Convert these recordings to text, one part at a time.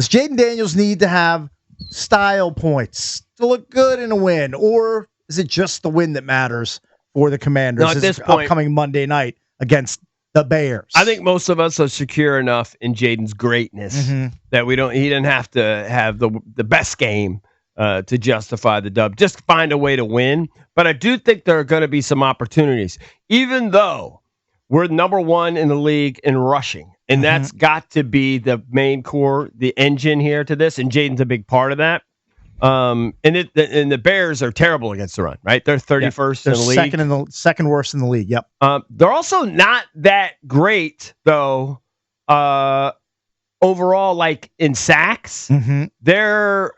Does Jayden Daniels need to have style points to look good in a win, or is it just the win that matters for the Commanders? No, at this point, upcoming Monday night against the Bears. I think most of us are secure enough in Jayden's greatness that he didn't have to have the best game to justify the dub. Just find a way to win. But I do think there are going to be some opportunities, even though we're number one in the league in rushing. And that's got to be the main core, the engine here to this. And Jayden's a big part of that. And the Bears are terrible against the run, right? They're 31st in the league. Second worst in the league. Yep. They're also not that great though. Overall, like in sacks, they're.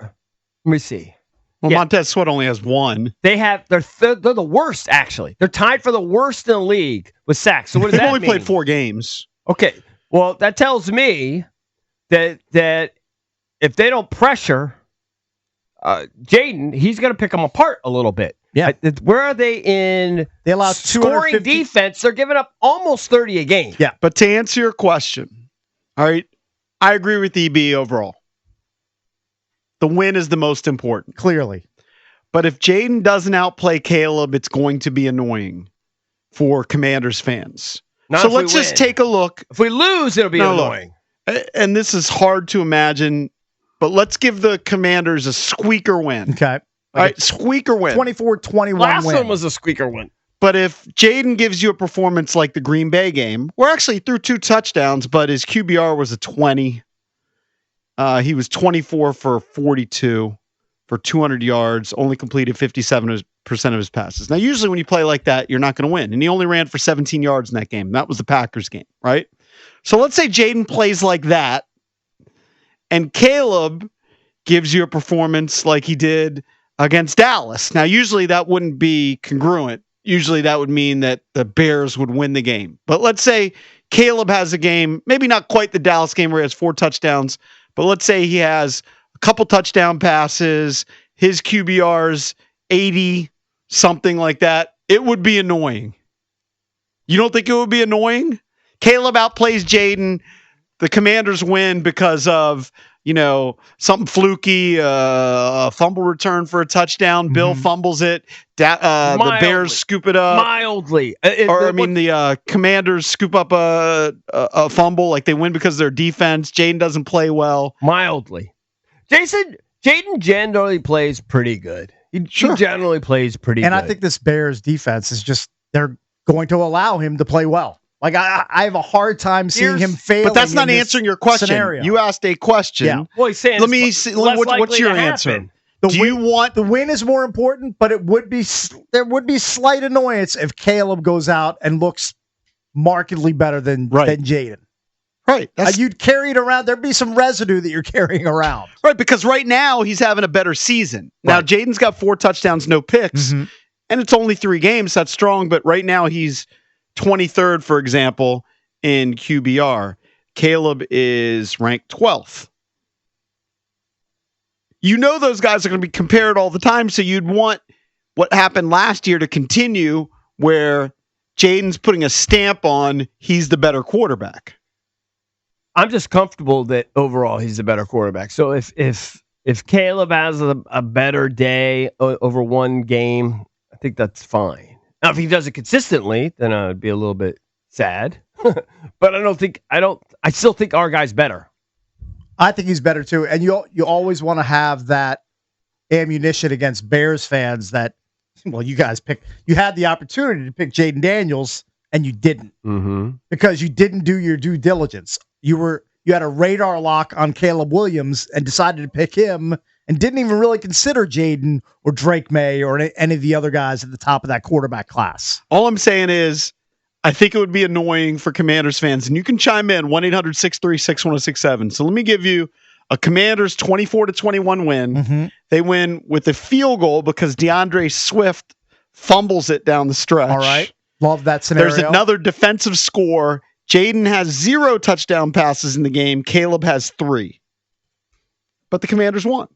Let me see. Well, Montez Sweat only has one. They're the worst actually. They're tied for the worst in the league with sacks. So what does that mean? They've only played 4 games. Okay. Well, that tells me that if they don't pressure Jayden, he's going to pick them apart a little bit. Yeah. Where are they in they allow scoring defense? They're giving up almost 30 a game. Yeah. But to answer your question, all right, I agree with EB overall. The win is the most important. Clearly. But if Jayden doesn't outplay Caleb, it's going to be annoying for Commanders fans. So let's just take a look. If we lose, it'll be annoying. And this is hard to imagine, but let's give the Commanders a squeaker win. Okay. All right, squeaker win. 24-21 Last win. one was a squeaker win. But if Jayden gives you a performance like the Green Bay game, where actually he threw 2 touchdowns, but his QBR was a 20. He was 24 for 42 for 200 yards, only completed 57% of his passes. Now, usually when you play like that, you're not going to win. And he only ran for 17 yards in that game. That was the Packers game, right? So let's say Jayden plays like that, and Caleb gives you a performance like he did against Dallas. Now, usually that wouldn't be congruent. Usually that would mean that the Bears would win the game. But let's say Caleb has a game, maybe not quite the Dallas game where he has 4 touchdowns, but let's say he has a couple touchdown passes, his QBR's 80, something like that. It would be annoying. You don't think it would be annoying? Caleb outplays Jayden. The Commanders win because of, something fluky, a fumble return for a touchdown. Bill fumbles it. The Bears scoop it up. Mildly. The Commanders scoop up a fumble. Like they win because of their defense. Jayden doesn't play well. Mildly. Jayden generally plays pretty good. He generally plays pretty good. And I think this Bears defense is they're going to allow him to play well. Like I have a hard time seeing him fail. But that's not answering your question. Scenario. You asked a question. Yeah. Well, he's saying what's your answer? The win is more important, but there would be slight annoyance if Caleb goes out and looks markedly better than Jayden. Right. You'd carry it around. There'd be some residue that you're carrying around. Right, because right now he's having a better season. Now Jayden's got 4 touchdowns, no picks, and it's only 3 games. That's strong, but right now he's 23rd, for example, in QBR. Caleb is ranked 12th. Those guys are going to be compared all the time, so you'd want what happened last year to continue, where Jayden's putting a stamp on he's the better quarterback. I'm just comfortable that overall he's a better quarterback. So if Caleb has a better day over one game, I think that's fine. Now, if he does it consistently, then I'd be a little bit sad. But I still think our guy's better. I think he's better too. And you always want to have that ammunition against Bears fans that, you guys you had the opportunity to pick Jayden Daniels and you didn't because you didn't do your due diligence. You had a radar lock on Caleb Williams and decided to pick him and didn't even really consider Jayden or Drake May or any of the other guys at the top of that quarterback class. All I'm saying is I think it would be annoying for Commanders fans, and you can chime in 1-800-636-1067. So let me give you a Commanders 24-21 win. They win with a field goal because DeAndre Swift fumbles it down the stretch. All right. Love that scenario. There's another defensive score. Jayden has 0 touchdown passes in the game. Caleb has 3. But the Commanders won.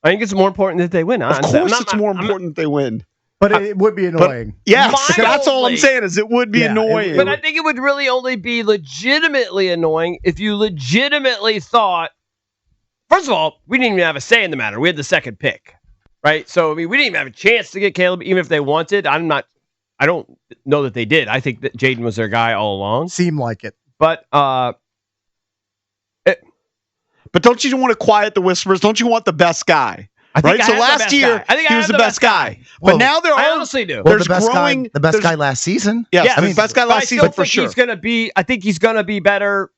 I think it's more important that they win. Of course it's more important that they win. But it would be annoying. Yes, that's all I'm saying is it would be annoying. But I think it would really only be legitimately annoying if you legitimately thought First of all, we didn't even have a say in the matter. We had the second pick, right? So I mean, we didn't even have a chance to get Caleb, even if they wanted. I don't know that they did. I think that Jayden was their guy all along. Seemed like it. But don't you want to quiet the whispers? Don't you want the best guy? Right. So last year, he was the best guy. But now there are. I honestly do. Well, the best guy last season. Yes, the best guy last season for sure. I think he's gonna be better.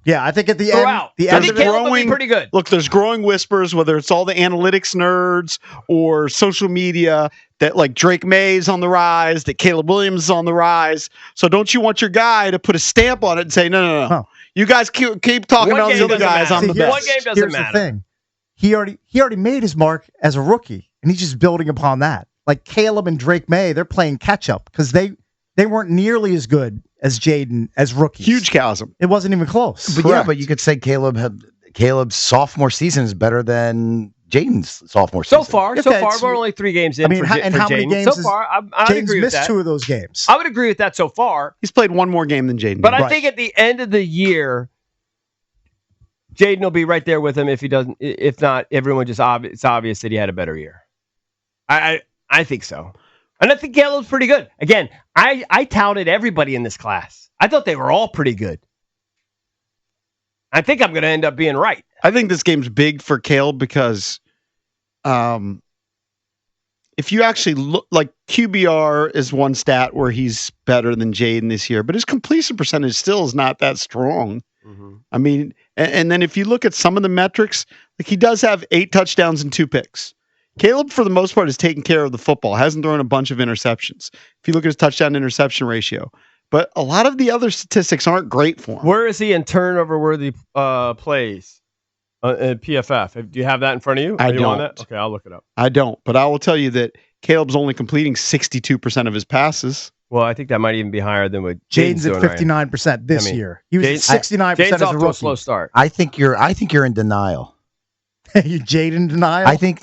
Yeah, I think at the throughout. end, I think Caleb will be pretty good. Look, there's growing whispers, whether it's all the analytics nerds or social media, that like Drake May's on the rise, that Caleb Williams is on the rise. So don't you want your guy to put a stamp on it and say, no. Huh. You guys keep talking about these other guys. I'm the best. One game doesn't matter. The thing. He already made his mark as a rookie, and he's just building upon that. Like Caleb and Drake May, they're playing catch up because they weren't nearly as good as Jayden as rookies. Huge chasm. It wasn't even close. But yeah, but you could say Caleb's sophomore season is better than Jayden's sophomore season. So far, we're only 3 games in. I mean, for how many games? So far, I would agree with that. Jayden's missed 2 of those games. I would agree with that so far. He's played 1 more game than Jayden. But I think at the end of the year, Jayden will be right there with him if he doesn't. If not, everyone just it's obvious that he had a better year. I think so, and I think Caleb's pretty good. Again, I touted everybody in this class. I thought they were all pretty good. I think I'm going to end up being right. I think this game's big for Caleb because, if you actually look, like QBR is one stat where he's better than Jayden this year, but his completion percentage still is not that strong. Mm-hmm. I mean, and then if you look at some of the metrics, like he does have 8 touchdowns and 2 picks. Caleb, for the most part, has taken care of the football, hasn't thrown a bunch of interceptions. If you look at his touchdown-interception ratio. But a lot of the other statistics aren't great for him. Where is he in turnover-worthy plays in PFF? Do you have that in front of you? I don't. Okay, I'll look it up. I don't, but I will tell you that Caleb's only completing 62% of his passes. Well, I think that might even be higher than what Jayden's at 59% this year. He was at 69% as a rookie. A slow start. I think you're in denial. You Jayden denial? I think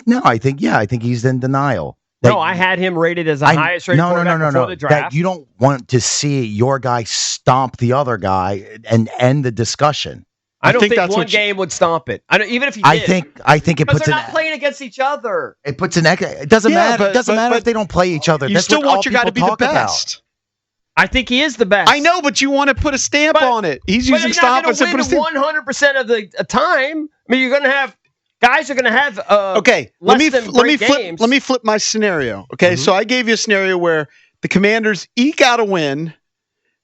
he's in denial. No, I had him rated as the highest rated quarterback before the draft. That you don't want to see your guy stomp the other guy and end the discussion. I don't think one game would stomp it. Even if he did. I think it puts they're not playing against each other. It puts an it doesn't matter. It doesn't matter if they don't play each other. You still want your guy to be the best. I think he is the best. I know, but you want to put a stamp on it. He's using stomp and put a stamp. 100% of the time. I mean, you're going to have guys are going to have okay. Let me flip my scenario. Okay, so I gave you a scenario where the Commanders eke out a win.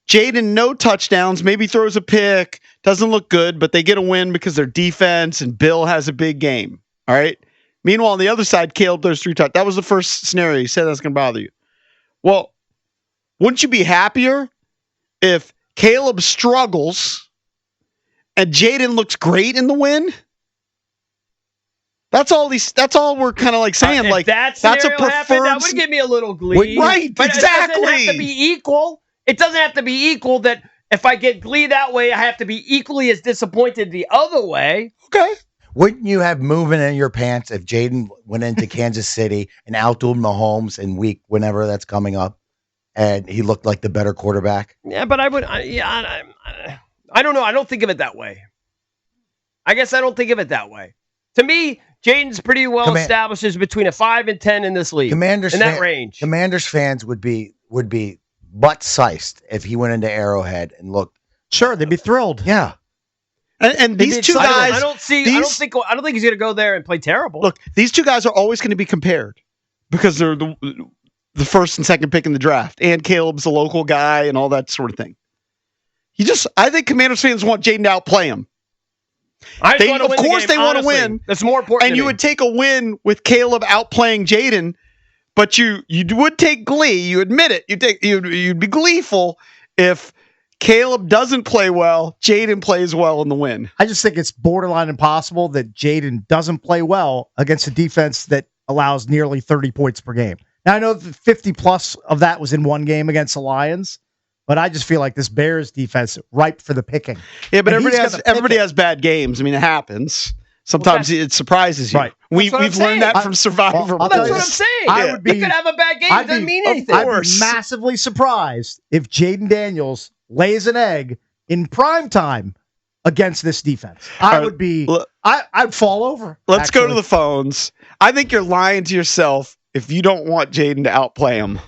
Jayden, no touchdowns, maybe throws a pick, doesn't look good, but they get a win because their defense and Bill has a big game. All right. Meanwhile, on the other side, Caleb throws 3 touchdowns. That was the first scenario. You said that's going to bother you. Well, wouldn't you be happier if Caleb struggles and Jayden looks great in the win? That's all we're kind of like saying. If like that's a preferred. That would give me a little glee. Right, but exactly. It doesn't have to be equal. It doesn't have to be equal that if I get glee that way, I have to be equally as disappointed the other way. Okay. Wouldn't you have moving in your pants if Jayden went into Kansas City and outdueled Mahomes in week whenever that's coming up, and he looked like the better quarterback? Yeah, but I would. I don't know. I don't think of it that way. I guess I don't think of it that way. To me, Jayden's pretty well established as between a 5 and 10 in this league. That range. Commanders fans would be butt-sized if he went into Arrowhead and looked. Sure, they'd be thrilled. Yeah. And these two guys, I don't think he's going to go there and play terrible. Look, these two guys are always going to be compared because they're the first and second pick in the draft, and Caleb's a local guy and all that sort of thing. I think Commanders fans want Jayden to outplay him. They want to win. That's more important. And you would take a win with Caleb outplaying Jayden, but you would take glee. You admit it. You'd be gleeful if Caleb doesn't play well, Jayden plays well in the win. I just think it's borderline impossible that Jayden doesn't play well against a defense that allows nearly 30 points per game. Now, I know that 50 plus of that was in one game against the Lions, but I just feel like this Bears defense ripe for the picking. Yeah, but everybody has bad games. I mean, it happens. Sometimes it surprises you. Right. We've learned that from Survivor. That's what I'm saying. You could have a bad game. It doesn't mean anything. I'd be massively surprised if Jayden Daniels lays an egg in prime time against this defense. I'd fall over. Let's go to the phones. I think you're lying to yourself if you don't want Jayden to outplay him.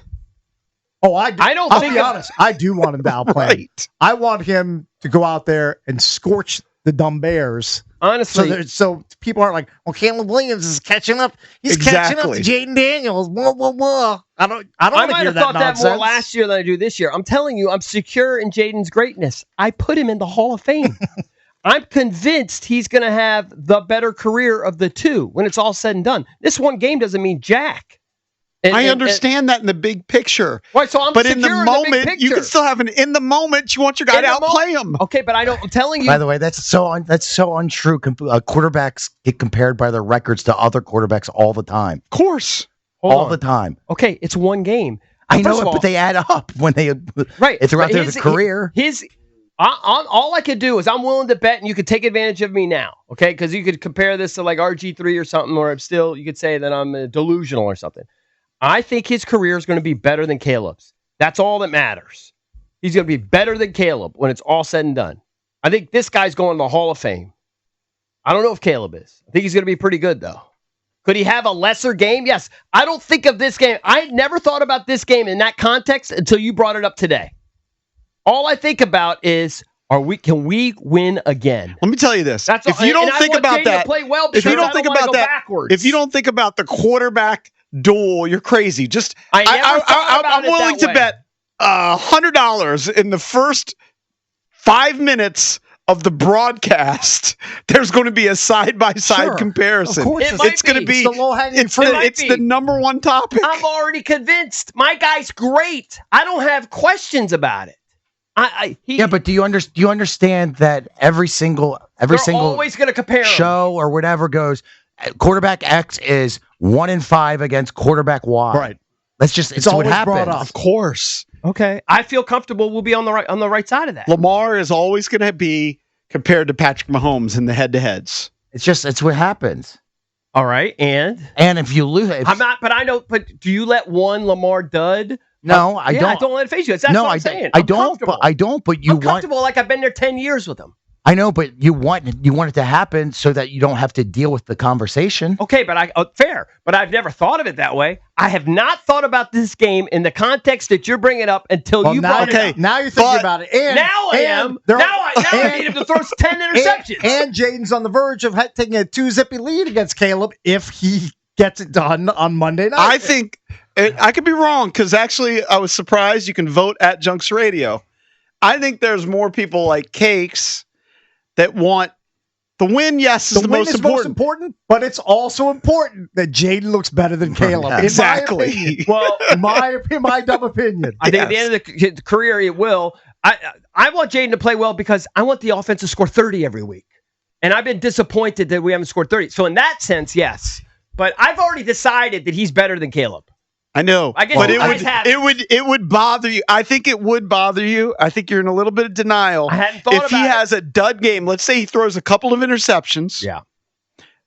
Oh, I do. I'll be honest. I do want him to outplay him. Right. I want him to go out there and scorch the dumb Bears. Honestly, so people aren't like, well, Caleb Williams is catching up. He's catching up to Jayden Daniels. Blah, blah, blah. I might have thought that more last year than I do this year. I'm telling you, I'm secure in Jayden's greatness. I put him in the Hall of Fame. I'm convinced he's going to have the better career of the two when it's all said and done. This one game doesn't mean jack. I understand that in the big picture. Right, so but in the moment, you can still have in the moment, you want your guy to outplay him. Okay, but I'm telling you. By the way, that's so untrue. Quarterbacks get compared by their records to other quarterbacks all the time. Of course. All the time. Okay, it's one game. I know it, but they add up when they throughout their career. All I could do is I'm willing to bet, and you could take advantage of me now, okay? Because you could compare this to like RG3 or something, or you could say that I'm delusional or something. I think his career is going to be better than Caleb's. That's all that matters. He's going to be better than Caleb when it's all said and done. I think this guy's going to the Hall of Fame. I don't know if Caleb is. I think he's going to be pretty good, though. Could he have a lesser game? Yes. I don't think of this game. I never thought about this game in that context until you brought it up today. All I think about is, can we win again? Let me tell you this. That's if you don't think about that, if you don't think about that, if you don't think about the quarterback duel, you're crazy. Just I'm willing to bet $100 in the first 5 minutes of the broadcast. There's going to be a side-by-side comparison. Of course, it's going to be the low-hanging fruit. It's the number one topic. I'm already convinced. My guy's great. I don't have questions about it. But do you understand that every single always going to compare show or whatever goes, quarterback X is 1-5 against quarterback Y. Right. It's what happens. Of course. Okay. I feel comfortable we'll be on the right side of that. Lamar is always going to be compared to Patrick Mahomes in the head-to-heads. It's what happens. All right. And if you lose, but do you let one Lamar dud? No, I don't. I don't let it face you. That's what I'm saying. I don't. But I'm comfortable like I've been there 10 years with him. I know, but you want it to happen so that you don't have to deal with the conversation. Okay, but fair. But I've never thought of it that way. I have not thought about this game in the context that you're bringing it up until you brought it up. Now you're thinking about it. And now I am. Now I need him to throw 10 interceptions. And Jayden's on the verge of taking a 2-zippy lead against Caleb if he gets it done on Monday night. I think I could be wrong because actually I was surprised. You can vote at Junks Radio. I think there's more people like Cakes that want the win. Yes, is the most important. But it's also important that Jayden looks better than Caleb. Exactly. In my dumb opinion. I think at the end of the career, it will. I want Jayden to play well because I want the offense to score 30 every week. And I've been disappointed that we haven't scored 30. So in that sense, yes. But I've already decided that he's better than Caleb. I know, I guess but it would bother you. I think it would bother you. I think you're in a little bit of denial. I hadn't thought if he has a dud game. Let's say he throws a couple of interceptions. Yeah,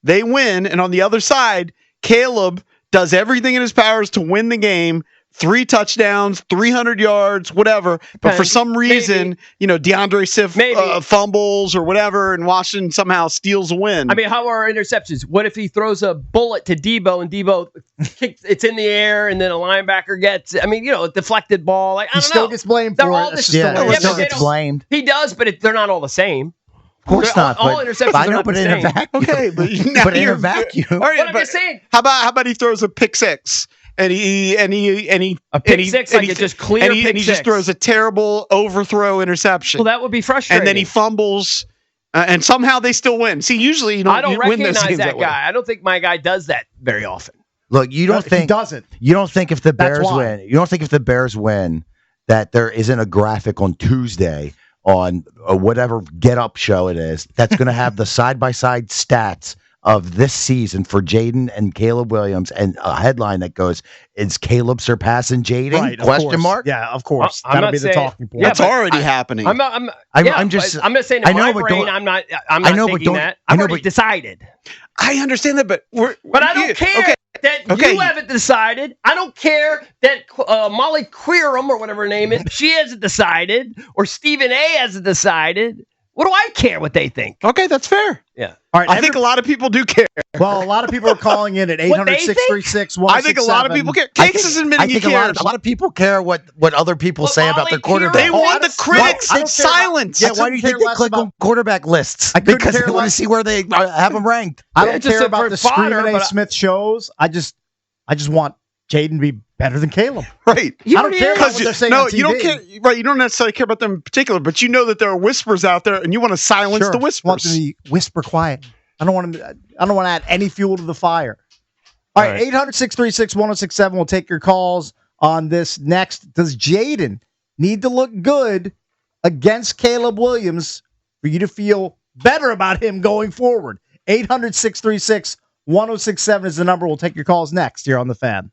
they win, and on the other side, Caleb does everything in his powers to win the game. 3 touchdowns, 300 yards, whatever. But for some reason, DeAndre Swift fumbles or whatever, and Washington somehow steals a win. I mean, how are our interceptions? What if he throws a bullet to Debo and Debo it's in the air and then a linebacker gets, a deflected ball? Like, I don't know. He still gets blamed for it. Still gets blamed. He does, but they're not all the same. Of course not. All interceptions are not the same. In a vacuum. Okay, but in a vacuum. All right, but I'm just saying. How about he throws a pick six? And he just throws a terrible overthrow interception. Well, that would be frustrating. And then he fumbles, and somehow they still win. See, usually I don't win those recognize games that guy. way. I don't think my guy does that very often. Look, you don't think he doesn't. You don't think if the Bears win. You don't think if the Bears win that there isn't a graphic on Tuesday on whatever Get Up show it is that's going to have the side-by-side stats of this season for Jayden and Caleb Williams, and a headline that goes, "Is Caleb surpassing Jayden?" Right, Question mark. Yeah, of course. That'll be the talking point. That's already happening. I'm just saying. In my brain, I'm not thinking that. I've already decided. I understand that, but I don't care that you haven't decided. I don't care that Molly Queerum or whatever her name is, she hasn't decided, or Stephen A hasn't decided. What do I care what they think? Okay, that's fair. Yeah. All right. I think a lot of people do care. Well, a lot of people are calling in at 800-636-1067. I think a lot of people care. Cakes is admitting he cares. A lot of people care what other people say about their quarterback. They want the critics I don't care silence. Yeah, why do you think they click on quarterback lists? couldn't Because care they want to less. see where they have them ranked. I don't just care a about the fodder, Screaming A. but Smith shows. I just want Jayden to be better than Caleb. Right. I don't care about what they're saying on TV. You don't care. Right. You don't necessarily care about them in particular, but you know that there are whispers out there, and you want to silence the I want whispers. them to be whisper quiet. I don't want to add any fuel to the fire. All right, 800-636-1067. We'll take your calls on this next. Does Jayden need to look good against Caleb Williams for you to feel better about him going forward? 800-636-1067 is the number. We'll take your calls next here on The Fan.